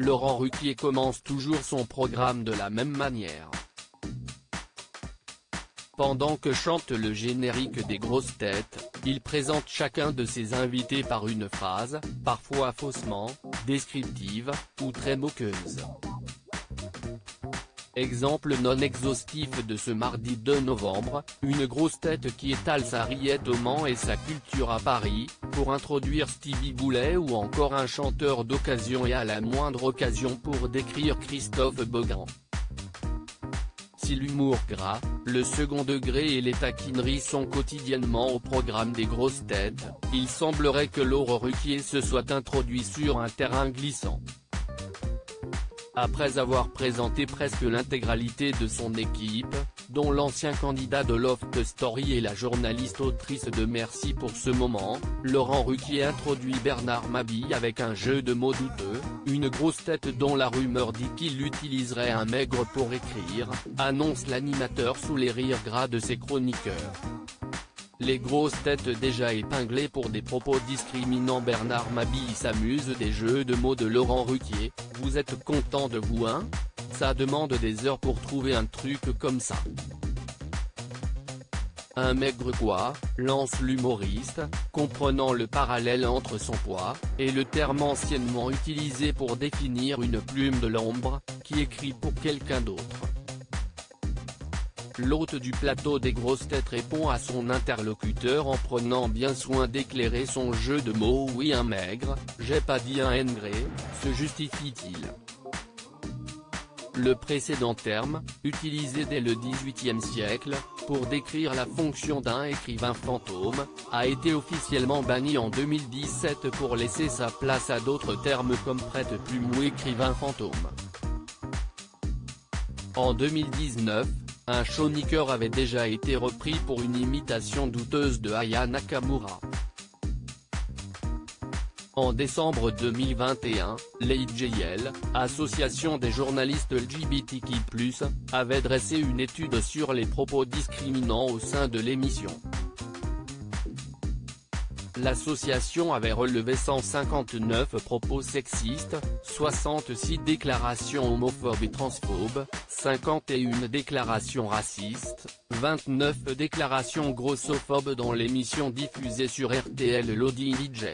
Laurent Ruquier commence toujours son programme de la même manière. Pendant que chante le générique des grosses têtes, il présente chacun de ses invités par une phrase, parfois faussement descriptive, ou très moqueuse. Exemple non exhaustif de ce mardi 2 novembre, une grosse tête qui étale sa rillette au Mans et sa culture à Paris, pour introduire Stevie Boulet, ou encore un chanteur d'occasion et à la moindre occasion pour décrire Christophe Beaugrand. Si l'humour gras, le second degré et les taquineries sont quotidiennement au programme des grosses têtes, il semblerait que Laurent Ruquier se soit introduit sur un terrain glissant. Après avoir présenté presque l'intégralité de son équipe, dont l'ancien candidat de Loft Story et la journaliste autrice de Merci pour ce moment, Laurent Ruquier introduit Bernard Mabille avec un jeu de mots douteux, une grosse tête dont la rumeur dit qu'il utiliserait un maigre pour écrire, annonce l'animateur sous les rires gras de ses chroniqueurs. Les grosses têtes déjà épinglées pour des propos discriminants. Bernard Mabille s'amuse des jeux de mots de Laurent Ruquier. Vous êtes content de vous hein? Ça demande des heures pour trouver un truc comme ça. Un maigre quoi, lance l'humoriste, comprenant le parallèle entre son poids, et le terme anciennement utilisé pour définir une plume de l'ombre, qui écrit pour quelqu'un d'autre. L'hôte du plateau des grosses têtes répond à son interlocuteur en prenant bien soin d'éclairer son jeu de mots. Oui un maigre, j'ai pas dit un n-gré, se justifie-t-il. Le précédent terme, utilisé dès le XVIIIe siècle, pour décrire la fonction d'un écrivain fantôme, a été officiellement banni en 2017 pour laisser sa place à d'autres termes comme prête-plume ou écrivain fantôme. En 2019, un chroniqueur avait déjà été repris pour une imitation douteuse de Aya Nakamura. En décembre 2021, l'AJL, association des journalistes LGBTQ+, avait dressé une étude sur les propos discriminants au sein de l'émission. L'association avait relevé 159 propos sexistes, 66 déclarations homophobes et transphobes, 51 déclarations racistes, 29 déclarations grossophobes dans l'émission diffusée sur RTL Lodi DJ.